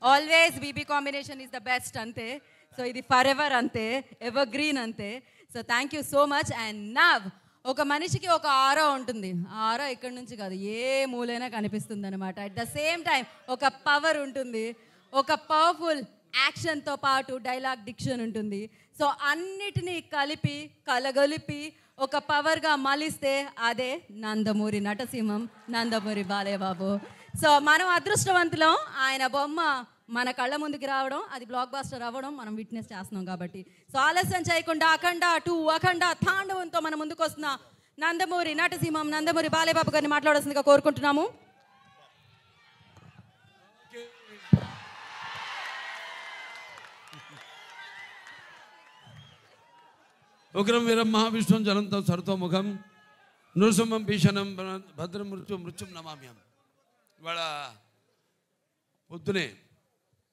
Always BB combination is the best అంతే. So ఇది forever అంతే, ఎవర్ గ్రీన్ అంతే. So thank you so much. And now ఒక మనిషికి ఒక ఆరో ఉంటుంది. ఆ ఆరో ఇక్కడ నుంచి కాదు, ఏ మూలైనా కనిపిస్తుంది అనమాట. అట్ ద సేమ్ టైం ఒక పవర్ ఉంటుంది, ఒక పవర్ఫుల్ యాక్షన్తో పాటు డైలాగ్ డిక్షన్ ఉంటుంది. సో అన్నిటినీ కలిపి కలగలిపి ఒక పవర్గా మలిస్తే అదే నందమూరి నటసింహం, నందమూరి బాలయ్య బాబు. సో మనం అదృష్టవంతులం, ఆయన బొమ్మ మన కళ్ళ ముందుకు రావడం, అది బ్లాక్ బాస్టర్ అవ్వడం మనం విట్నెస్ చేస్తున్నాం కాబట్టి. సో ఆలస్యం చేయకుండా అఖండ 2 అఖండ తాండవంతో మన ముందుకు వస్తున్న నందమూరి నటసింహం, నందమూరి బాలయ్య బాబు గారిని మాట్లాడాల్సిందిగా కోరుకుంటున్నాము. ఉగ్రం వీరం మహావిష్ణుం జలంతం సర్వతోముఖం నృసింహం భీషణం భద్రం మృత్యుం నమామ్యం. ఇవాళ పొద్దునే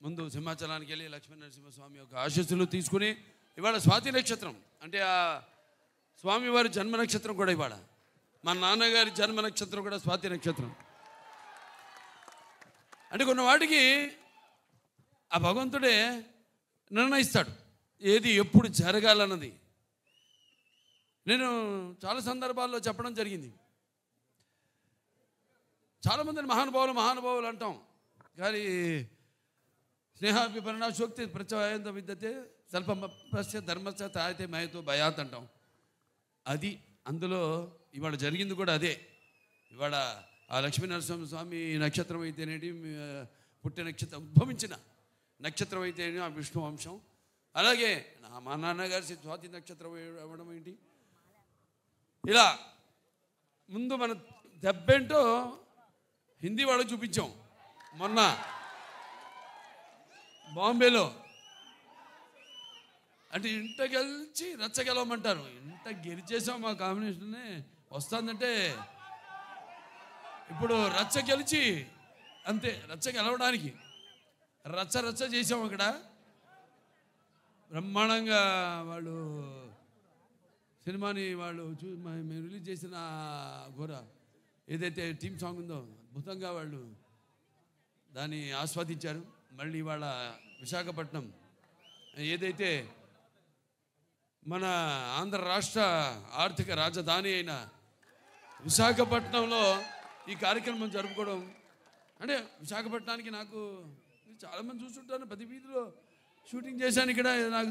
ముందు సింహాచలానికి వెళ్ళి లక్ష్మీ నరసింహస్వామి యొక్క ఆశీస్సులు తీసుకుని, ఇవాళ స్వాతి నక్షత్రం అంటే ఆ స్వామివారి జన్మ నక్షత్రం కూడా ఇవాళ. మా నాన్నగారి జన్మ నక్షత్రం కూడా స్వాతి నక్షత్రం. అంటే కొన్ని వాటికి ఆ భగవంతుడే నిర్ణయిస్తాడు ఏది ఎప్పుడు జరగాలన్నది. నేను చాలా సందర్భాల్లో చెప్పడం జరిగింది. చాలామందిని మహానుభావులు అంటాం, కానీ స్నేహాభిపరిణాశోక్తి ప్రత్యయంతో విద్యతే స్వల్పస్య ధర్మస్య తాయితే మయతో భయాత్ అంటాం. అది అందులో ఇవాళ జరిగింది కూడా అదే. ఇవాళ ఆ లక్ష్మీ నరసింహస్వామి నక్షత్రం అయితేనేటి, పుట్టిన నక్షత్రం ఉద్భవించిన నక్షత్రం అయితేనే ఆ విష్ణు వంశం. అలాగే మా నాన్నగారి స్వాతి నక్షత్రం అవ్వడం ఏంటి, ఇలా ముందు మన దెబ్బేంటో హిందీ వాళ్ళకి చూపించాం మొన్న బాంబేలో. అంటే ఇంట గెలిచి రచ్చ గెలవమంటారు, ఇంట గెలిచేసాం మా కాంబినేషన్నే వస్తుందంటే. ఇప్పుడు రచ్చ గెలిచి అంతే, రచ్చ గెలవడానికి రచ్చ చేసాం అక్కడ. బ్రహ్మాండంగా వాళ్ళు సినిమాని వాళ్ళు మేము రిలీజ్ చేసిన ఘోర ఏదైతే టీమ్ సాంగ్ ఉందో అద్భుతంగా వాళ్ళు దాన్ని ఆస్వాదించారు. మళ్ళీ వాళ్ళ విశాఖపట్నం ఏదైతే మన ఆంధ్ర రాష్ట్ర ఆర్థిక రాజధాని అయిన విశాఖపట్నంలో ఈ కార్యక్రమం జరుపుకోవడం అంటే, విశాఖపట్నానికి నాకు చాలామంది చూస్తుంటాను, ప్రతి వీధిలో షూటింగ్ చేశాను. ఇక్కడ నాకు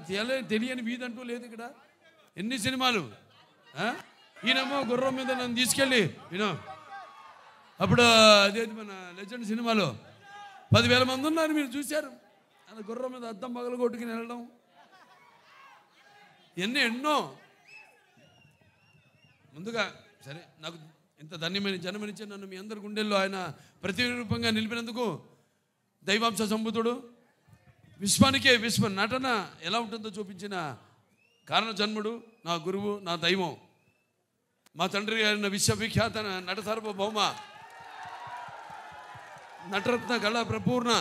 తెలియని వీధి అంటూ లేదు. ఇక్కడ ఎన్ని సినిమాలు. ఈయనేమో గుర్రం మీద నన్ను తీసుకెళ్ళి అప్పుడు అదేది మన లెజెండ్ సినిమాలో 10,000 మంది ఉన్నారు, మీరు చూశారు. అలా గుర్రం మీద అద్దం పగలు కొట్టుకుని వెళ్ళడం, ఎన్నో. ముందుగా సరే, నాకు ఇంత ధన్యమైన జన్మనిచ్చి నన్ను మీ అందరి గుండెల్లో ఆయన ప్రతిరూపంగా నిలిపినందుకు దైవాంశ సంభూతుడు, విశ్వానికే విశ్వ నటన ఎలా ఉంటుందో చూపించిన కారణ జన్ముడు, నా గురువు, నా దైవం, మా తండ్రి గారిన విశ్వవిఖ్యాత నట సార్వభౌమ నటరత్న కళా ప్రపూర్ణ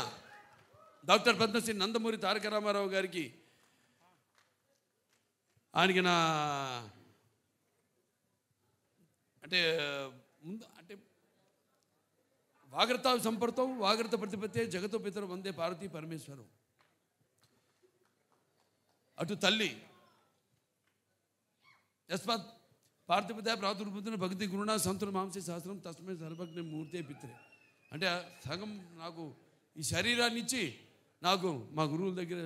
డాక్టర్ పద్మశ్రీ నందమూరి తారక రామారావు గారికి, ఆయనకి నా అంటే ముందు అంటే వాగ్రత సంపర్తం వాగ్రత ప్రతిపత్తే జగతో పితరు వందే పార్వతీ పరమేశ్వరం. అటు తల్లి యస్మాత్ పార్థిపద ప్రాతుర్భుతున్న భక్తి గురుణ సంతుల మాంసే శాస్త్రం తస్మే సర్వజ్ఞ మూర్తే పిత్రే. అంటే సగం నాకు ఈ శరీరాన్ని ఇచ్చి నాకు మా గురువుల దగ్గర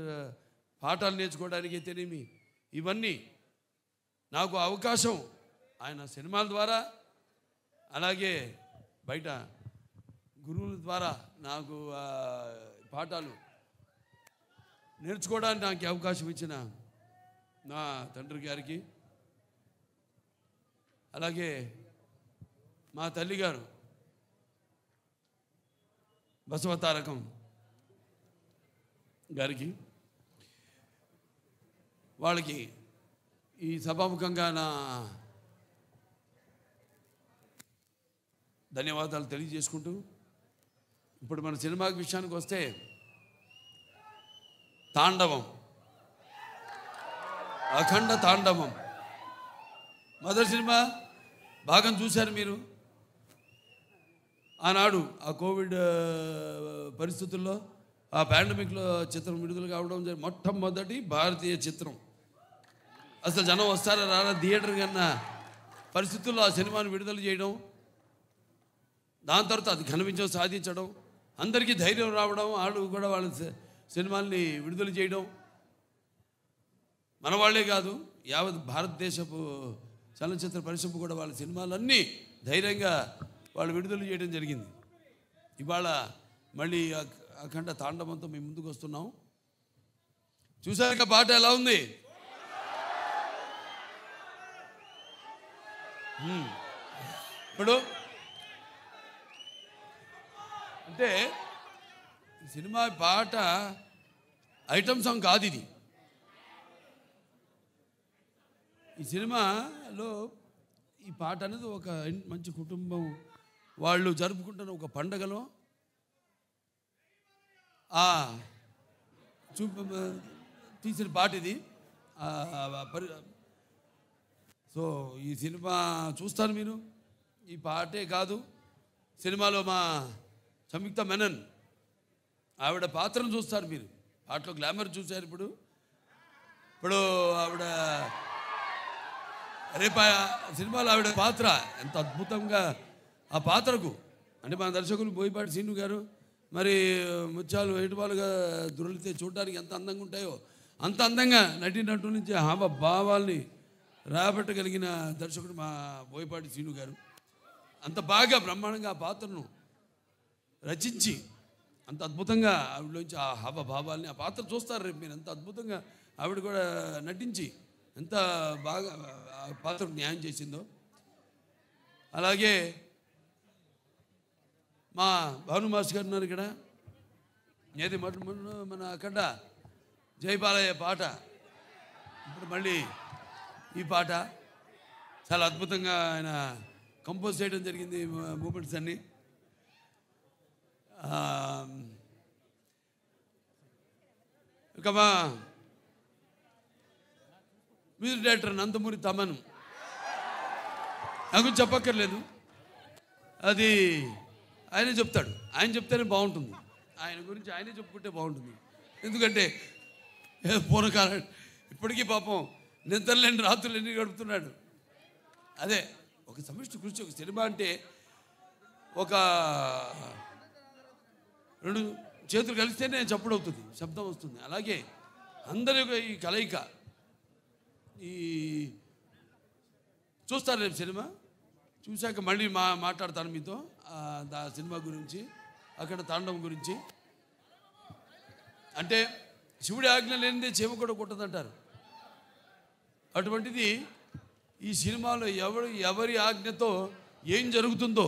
పాఠాలు నేర్చుకోవడానికి అయితేనేమి, ఇవన్నీ నాకు అవకాశం ఆయన సినిమాల ద్వారా, అలాగే బయట గురువుల ద్వారా నాకు పాఠాలు నేర్చుకోవడానికి నాకు అవకాశం ఇచ్చిన నా తండ్రి గారికి, అలాగే మా తల్లిగారు బసవతారకం గారికి, వాళ్ళకి ఈ సభాముఖంగా నా ధన్యవాదాలు తెలియజేసుకుంటూ, ఇప్పుడు మన సినిమా విషయానికి వస్తే తాండవం, అఖండ తాండవం మొదటి సినిమా భాగం చూశారు మీరు. ఆనాడు ఆ కోవిడ్ పరిస్థితుల్లో ఆ పాండమిక్లో చిత్రం విడుదల కావడం మొట్టమొదటి భారతీయ చిత్రం. అసలు జనం వస్తారా రారా థియేటర్ కన్నా పరిస్థితుల్లో ఆ సినిమాను విడుదల చేయడం, దాని తర్వాత అది ఘన విజయం సాధించడం, అందరికీ ధైర్యం రావడం, వాళ్ళు కూడా వాళ్ళ సినిమాల్ని విడుదల చేయడం, మన వాళ్ళే కాదు యావత్ భారతదేశపు చలనచిత్ర పరిశ్రమ కూడా వాళ్ళ సినిమాలన్నీ ధైర్యంగా వాళ్ళు విడుదల చేయడం జరిగింది. ఇవాళ మళ్ళీ అఖండ తాండవంతో మేము ముందుకు వస్తున్నాం. చూసాక పాట ఎలా ఉంది? ఇప్పుడు అంటే సినిమా పాట ఐటమ్ సాంగ్ కాదు ఇది. ఈ సినిమాలో ఈ పాట అనేది ఒక మంచి కుటుంబం వాళ్ళు జరుపుకుంటున్న ఒక పండగలో తీసిన పాట ఇది. సో ఈ సినిమా చూస్తారు మీరు. ఈ పాటే కాదు, సినిమాలో మా సంయుక్త మెనన్ ఆవిడ పాత్రను చూస్తారు మీరు. పాటలో గ్లామర్ చూశారు. ఇప్పుడు ఆవిడ రేపు సినిమాలో ఆవిడ పాత్ర ఎంత అద్భుతంగా ఆ పాత్రకు అంటే మన దర్శకులు బోయపాటి శ్రీను గారు మరి ముత్యాలు ఏటుపాలుగా దొరికితే చూడడానికి ఎంత అందంగా ఉంటాయో అంత అందంగా నటినట్టు నుంచి భావాల్ని రాబట్టగలిగిన దర్శకుడు మా బోయపాటి శ్రీను గారు. అంత బాగా బ్రహ్మాండంగా ఆ పాత్రను రచించి అంత అద్భుతంగా ఆవిడలోంచి ఆ హావభావాల్ని ఆ పాత్ర చూస్తారు రేపు మీరు. ఎంత అద్భుతంగా ఆవిడ కూడా నటించి ఎంత బాగా ఆ పాత్రకు న్యాయం చేసిందో. అలాగే మా భాను మాస్టర్ గారు ఉన్నారు ఇక్కడ. ఏది మన అక్కడ జయబాలయ్య పాట, ఇప్పుడు మళ్ళీ ఈ పాట చాలా అద్భుతంగా ఆయన కంపోజ్ చేయడం జరిగింది. మూమెంట్స్ అన్నీ ఇక మా మ్యూజిక్ డైరెక్టర్ నందమూరి తమన్ నాకు చెప్పక్కర్లేదు, అది ఆయనే చెప్తాడు. ఆయన చెప్తేనే బాగుంటుంది. ఆయన గురించి ఆయనే చెప్పుకుంటే బాగుంటుంది. ఎందుకంటే పూర్వకాలం ఇప్పటికీ పాపం నిద్రలేని రాత్రులు ఎన్ని గడుపుతున్నాడు. అదే ఒక సమిష్టి కృషి. ఒక సినిమా అంటే ఒక రెండు చేతులు కలిస్తేనే చప్పుడు అవుతుంది, శబ్దం వస్తుంది. అలాగే అందరి ఈ కలయిక ఈ చూస్తారు రేపు సినిమా చూశాక మళ్ళీ మాట్లాడతాను మీతో ఆ సినిమా గురించి, అక్కడ తాండవం గురించి. అంటే శివుడి ఆజ్ఞ లేనిదే చీమ కూడా కుట్టదంటారు. అటువంటిది ఈ సినిమాలో ఎవరి ఆజ్ఞతో ఏం జరుగుతుందో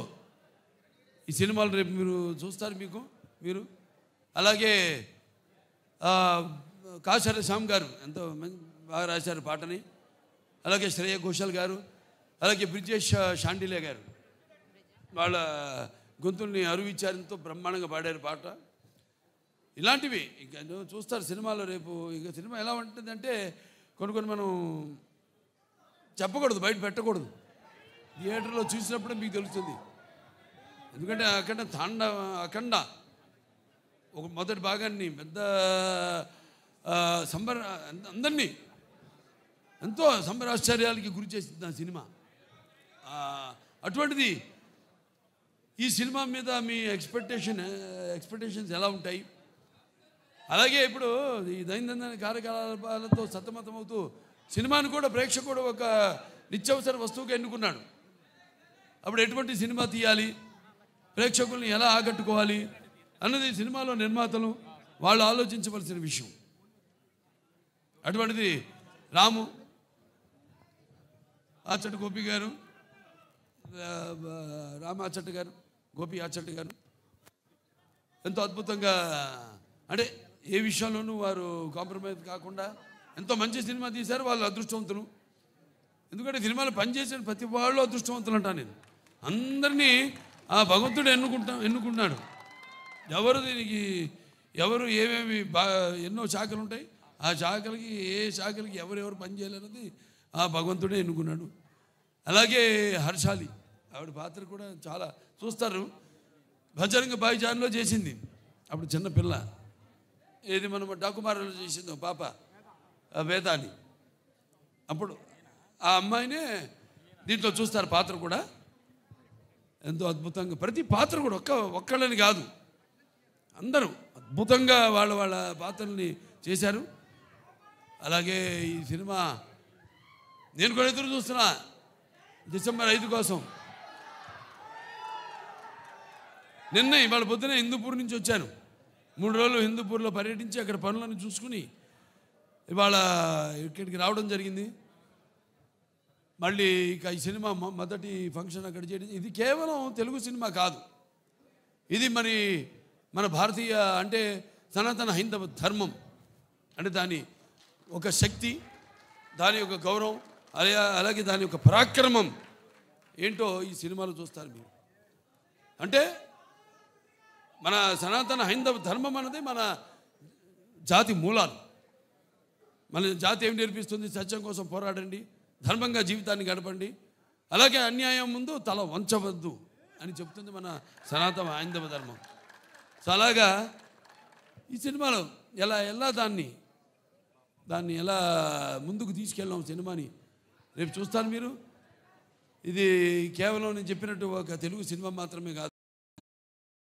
ఈ సినిమాలు రేపు మీరు చూస్తారు మీరు. అలాగే కాశర శ్యామ్ గారు ఎంతో బాగా రాశారు పాటని. అలాగే శ్రేయ ఘోషాల్ గారు, అలాగే బ్రిజేష్ షాండిలే గారు వాళ్ళ గొంతుల్ని అరువిచ్చారంతో బ్రహ్మాండంగా పాడారు పాట. ఇలాంటివి ఇంకా చూస్తారు సినిమాలో రేపు. ఇక సినిమా ఎలా ఉంటుందంటే కొన్ని మనం చెప్పకూడదు, బయట పెట్టకూడదు. థియేటర్లో చూసినప్పుడే మీకు తెలుస్తుంది. ఎందుకంటే అఖండ ఒక మొదటి భాగాన్ని పెద్ద అందరినీ ఎంతో సంబరాశ్చర్యాలకి గురి చేసింది ఆ సినిమా. అటువంటిది ఈ సినిమా మీద మీ ఎక్స్పెక్టేషన్స్ ఎలా ఉంటాయి? అలాగే ఇప్పుడు ఈ దైనందిన కార్యకలాపాలతో సతమతమవుతూ సినిమాను కూడా ప్రేక్షకుడు ఒక నిత్యావసర వస్తువుగా ఎన్నుకున్నాడు. అప్పుడు ఎటువంటి సినిమా తీయాలి, ప్రేక్షకుల్ని ఎలా ఆకట్టుకోవాలి అన్నది సినిమాలో నిర్మాతలు వాళ్ళు ఆలోచించవలసిన విషయం. అటువంటిది రాము ఆచట్ గోపి గారు, రామాచట్ గారు, గోపి ఆచట్ గారు ఎంతో అద్భుతంగా అంటే ఏ విషయంలోనూ వారు కాంప్రమైజ్ కాకుండా ఎంతో మంచి సినిమా తీశారు. వాళ్ళు అదృష్టవంతులు. ఎందుకంటే సినిమాలో పనిచేసిన ప్రతి వాళ్ళు అదృష్టవంతులు అంటాను నేను. అందరినీ ఆ భగవంతుడు ఎన్నుకున్నాడు. ఎవరు ఏమేమి ఎన్నో శాఖలు ఉంటాయి. ఆ శాఖలకి ఏ శాఖలకి ఎవరెవరు పనిచేయాలన్నది ఆ భగవంతుడే ఎన్నుకున్నాడు. అలాగే హర్షాలి ఆవిడ పాత్ర కూడా చాలా చూస్తారు. బజరంగ భాయిజాన్లో చేసింది అప్పుడు చిన్నపిల్ల. ఏది మనం డాకుమారులు చేసిందో పాప వేదాన్ని, అప్పుడు ఆ అమ్మాయినే దీంట్లో చూస్తారు పాత్ర కూడా ఎంతో అద్భుతంగా. ప్రతి పాత్ర కూడా ఒక్కళ్ళని కాదు, అందరూ అద్భుతంగా వాళ్ళ పాత్రల్ని చేశారు. అలాగే ఈ సినిమా నేను కూడా ఎదురు చూస్తున్నా డిసెంబర్ 5 కోసం. నిన్న ఇవాళ పొద్దున హిందూపూర్ నుంచి వచ్చాను. 3 రోజులు హిందూపూర్లో పర్యటించి అక్కడ పనులను చూసుకుని ఇవాళ ఇక్కడికి రావడం జరిగింది. మళ్ళీ ఇక ఈ సినిమా మొదటి ఫంక్షన్ అక్కడ చేయడం. ఇది కేవలం తెలుగు సినిమా కాదు, ఇది మరి మన భారతీయ అంటే సనాతన హైందవ ధర్మం అంటే దాని ఒక శక్తి, దాని యొక్క గౌరవం, అలాగే దాని యొక్క పరాక్రమం ఏంటో ఈ సినిమాలో చూస్తారు మీరు. అంటే మన సనాతన హైందవ ధర్మం అన్నది మన జాతి మూలాలు. మన జాతి ఏం నేర్పిస్తుంది? సత్యం కోసం పోరాడండి, ధర్మంగా జీవితాన్ని గడపండి, అలాగే అన్యాయం ముందు తల వంచవద్దు అని చెప్తుంది మన సనాతన హైందవ ధర్మం. సో అలాగా ఈ సినిమాలో ఎలా దాన్ని ఎలా ముందుకు తీసుకెళ్ళాం సినిమాని రేపు చూస్తారు మీరు. ఇది కేవలం నేను చెప్పినట్టు ఒక తెలుగు సినిమా మాత్రమే కాదు.